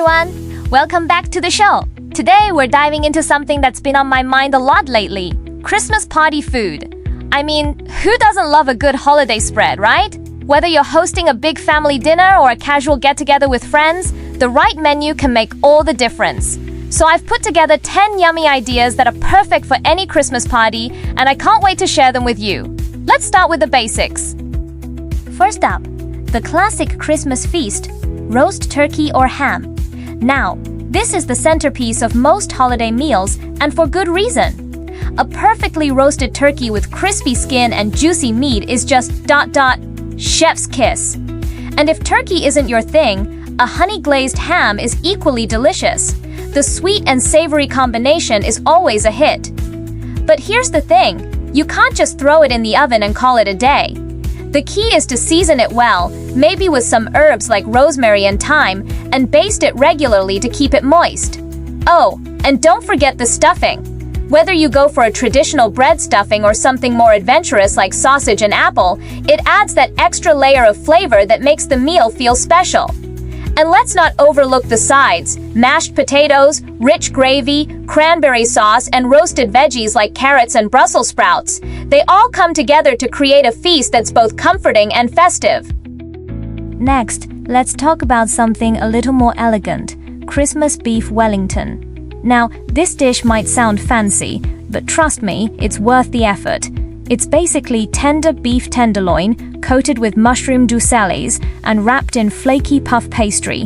everyone! Welcome back to the show. Today we're diving into something that's been on my mind a lot lately. Christmas party food. I mean, who doesn't love a good holiday spread, right? Whether you're hosting a big family dinner or a casual get-together with friends, the right menu can make all the difference. So I've put together 10 yummy ideas that are perfect for any Christmas party, and I can't wait to share them with you. Let's start with the basics. First up, the classic Christmas feast, roast turkey or ham. Now, this is the centerpiece of most holiday meals, and for good reason. A perfectly roasted turkey with crispy skin and juicy meat is just chef's kiss. And if turkey isn't your thing, a honey-glazed ham is equally delicious. The sweet and savory combination is always a hit. But here's the thing, you can't just throw it in the oven and call it a day. The key is to season it well, maybe with some herbs like rosemary and thyme, and baste it regularly to keep it moist. Oh, and don't forget the stuffing. Whether you go for a traditional bread stuffing or something more adventurous like sausage and apple, it adds that extra layer of flavor that makes the meal feel special. And let's not overlook the sides: mashed potatoes, rich gravy, cranberry sauce, and roasted veggies like carrots and Brussels sprouts. They all come together to create a feast that's both comforting and festive. Next, let's talk about something a little more elegant: Christmas beef Wellington. Now, this dish might sound fancy, but trust me, it's worth the effort. It's basically tender beef tenderloin coated with mushroom doucelles and wrapped in flaky puff pastry.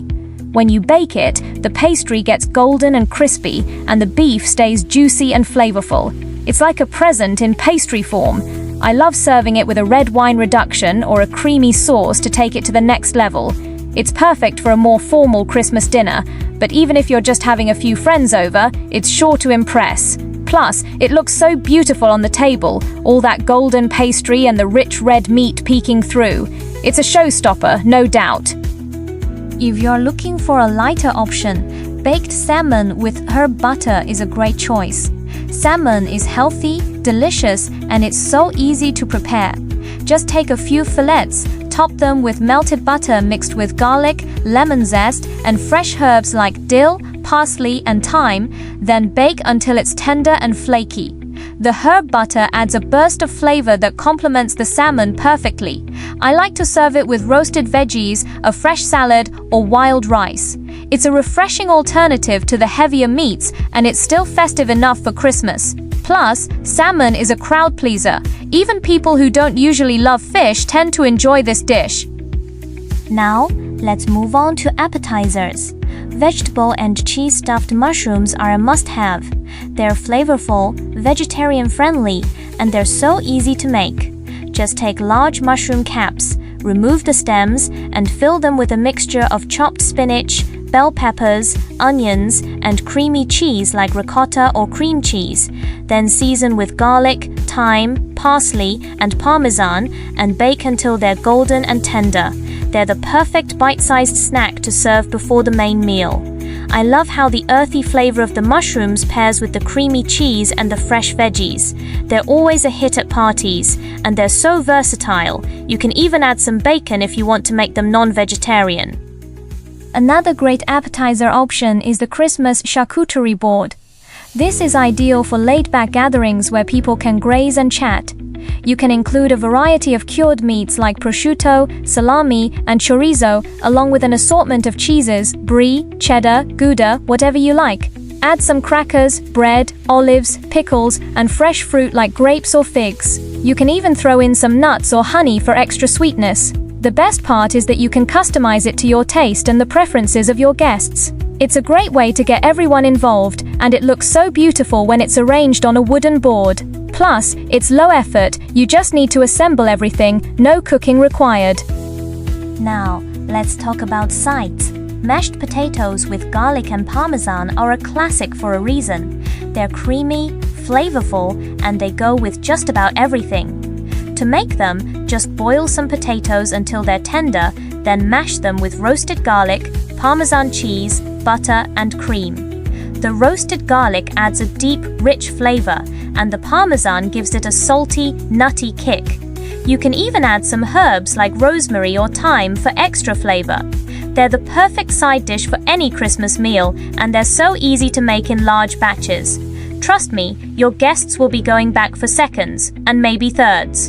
When you bake it, the pastry gets golden and crispy, and the beef stays juicy and flavorful. It's like a present in pastry form. I love serving it with a red wine reduction or a creamy sauce to take it to the next level. It's perfect for a more formal Christmas dinner, but even if you're just having a few friends over, it's sure to impress. Plus, it looks so beautiful on the table, all that golden pastry and the rich red meat peeking through. It's a showstopper, no doubt. If you're looking for a lighter option, baked salmon with herb butter is a great choice. Salmon is healthy, delicious, and it's so easy to prepare. Just take a few fillets, top them with melted butter mixed with garlic, lemon zest, and fresh herbs like dill, parsley, and thyme, then bake until it's tender and flaky. The herb butter adds a burst of flavor that complements the salmon perfectly. I like to serve it with roasted veggies, a fresh salad, or wild rice. It's a refreshing alternative to the heavier meats, and it's still festive enough for Christmas. Plus, salmon is a crowd pleaser. Even people who don't usually love fish tend to enjoy this dish. Now, let's move on to appetizers. Vegetable and cheese-stuffed mushrooms are a must-have. They're flavorful, vegetarian-friendly, and they're so easy to make. Just take large mushroom caps, remove the stems, and fill them with a mixture of chopped spinach, bell peppers, onions, and creamy cheese like ricotta or cream cheese. Then season with garlic, thyme, parsley, and parmesan, and bake until they're golden and tender. They're the perfect bite-sized snack to serve before the main meal. I love how the earthy flavor of the mushrooms pairs with the creamy cheese and the fresh veggies. They're always a hit at parties, and they're so versatile. You can even add some bacon if you want to make them non-vegetarian. Another great appetizer option is the Christmas charcuterie board. This is ideal for laid-back gatherings where people can graze and chat. You can include a variety of cured meats like prosciutto, salami, and chorizo, along with an assortment of cheeses: brie, cheddar, Gouda, whatever you like. Add some crackers, bread, olives, pickles, and fresh fruit like grapes or figs. You can even throw in some nuts or honey for extra sweetness. The best part is that you can customize it to your taste and the preferences of your guests. It's a great way to get everyone involved, and it looks so beautiful when it's arranged on a wooden board. Plus, it's low effort, you just need to assemble everything, no cooking required. Now, let's talk about sides. Mashed potatoes with garlic and parmesan are a classic for a reason. They're creamy, flavorful, and they go with just about everything. To make them, just boil some potatoes until they're tender, then mash them with roasted garlic, Parmesan cheese, butter, and cream. The roasted garlic adds a deep, rich flavor, and the Parmesan gives it a salty, nutty kick. You can even add some herbs like rosemary or thyme for extra flavor. They're the perfect side dish for any Christmas meal, and they're so easy to make in large batches. Trust me, your guests will be going back for seconds, and maybe thirds.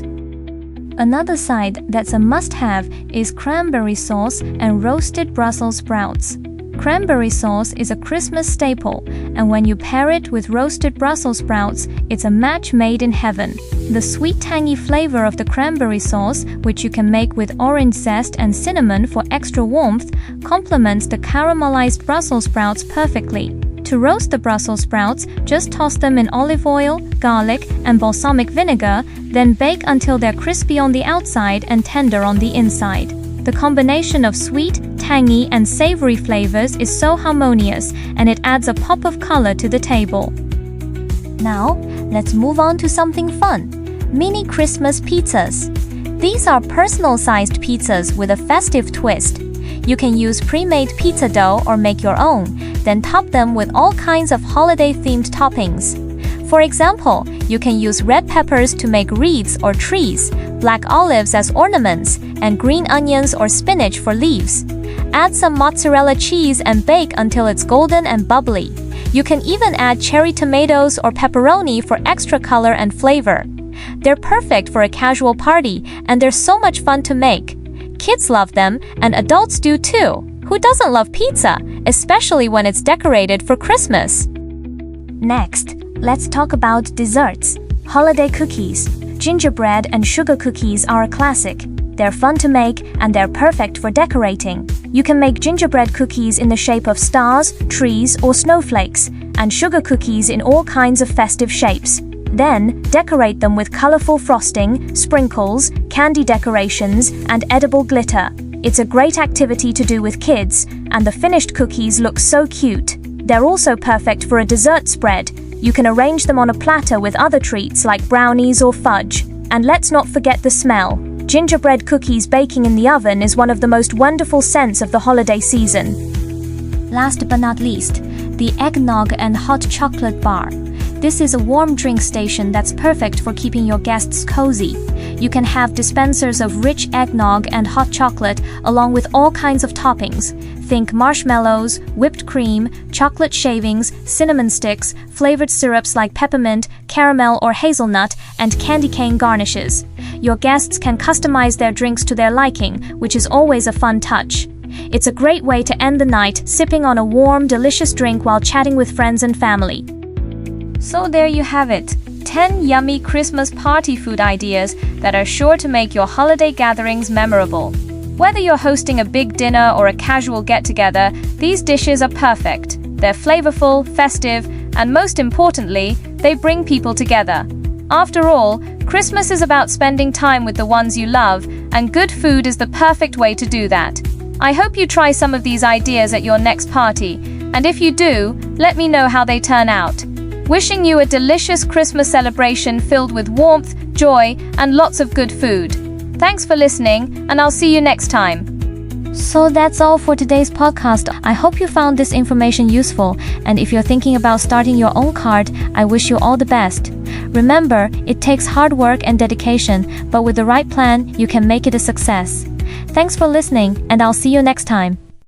Another side that's a must-have is cranberry sauce and roasted Brussels sprouts. Cranberry sauce is a Christmas staple, and when you pair it with roasted Brussels sprouts, it's a match made in heaven. The sweet tangy flavor of the cranberry sauce, which you can make with orange zest and cinnamon for extra warmth, complements the caramelized Brussels sprouts perfectly. To roast the Brussels sprouts, just toss them in olive oil, garlic, and balsamic vinegar, then bake until they're crispy on the outside and tender on the inside. The combination of sweet, tangy, and savory flavors is so harmonious, and it adds a pop of color to the table. Now, let's move on to something fun. Mini Christmas pizzas. These are personal-sized pizzas with a festive twist. You can use pre-made pizza dough or make your own, then top them with all kinds of holiday-themed toppings. For example, you can use red peppers to make wreaths or trees, black olives as ornaments, and green onions or spinach for leaves. Add some mozzarella cheese and bake until it's golden and bubbly. You can even add cherry tomatoes or pepperoni for extra color and flavor. They're perfect for a casual party, and they're so much fun to make. Kids love them, and adults do too. Who doesn't love pizza, especially when it's decorated for Christmas? Next, let's talk about desserts. Holiday cookies. Gingerbread and sugar cookies are a classic. They're fun to make, and they're perfect for decorating. You can make gingerbread cookies in the shape of stars, trees, or snowflakes, and sugar cookies in all kinds of festive shapes. Then, decorate them with colorful frosting, sprinkles, candy decorations, and edible glitter. It's a great activity to do with kids, and the finished cookies look so cute. They're also perfect for a dessert spread. You can arrange them on a platter with other treats like brownies or fudge. And let's not forget the smell. Gingerbread cookies baking in the oven is one of the most wonderful scents of the holiday season. Last but not least, the eggnog and hot chocolate bar. This is a warm drink station that's perfect for keeping your guests cozy. You can have dispensers of rich eggnog and hot chocolate along with all kinds of toppings. Think marshmallows, whipped cream, chocolate shavings, cinnamon sticks, flavored syrups like peppermint, caramel or hazelnut, and candy cane garnishes. Your guests can customize their drinks to their liking, which is always a fun touch. It's a great way to end the night sipping on a warm, delicious drink while chatting with friends and family. So there you have it, 10 yummy Christmas party food ideas that are sure to make your holiday gatherings memorable. Whether you're hosting a big dinner or a casual get-together, these dishes are perfect. They're flavorful, festive, and most importantly, they bring people together. After all, Christmas is about spending time with the ones you love, and good food is the perfect way to do that. I hope you try some of these ideas at your next party, and if you do, let me know how they turn out. Wishing you a delicious Christmas celebration filled with warmth, joy, and lots of good food. Thanks for listening, and I'll see you next time. So that's all for today's podcast. I hope you found this information useful, and if you're thinking about starting your own cart, I wish you all the best. Remember, it takes hard work and dedication, but with the right plan, you can make it a success. Thanks for listening, and I'll see you next time.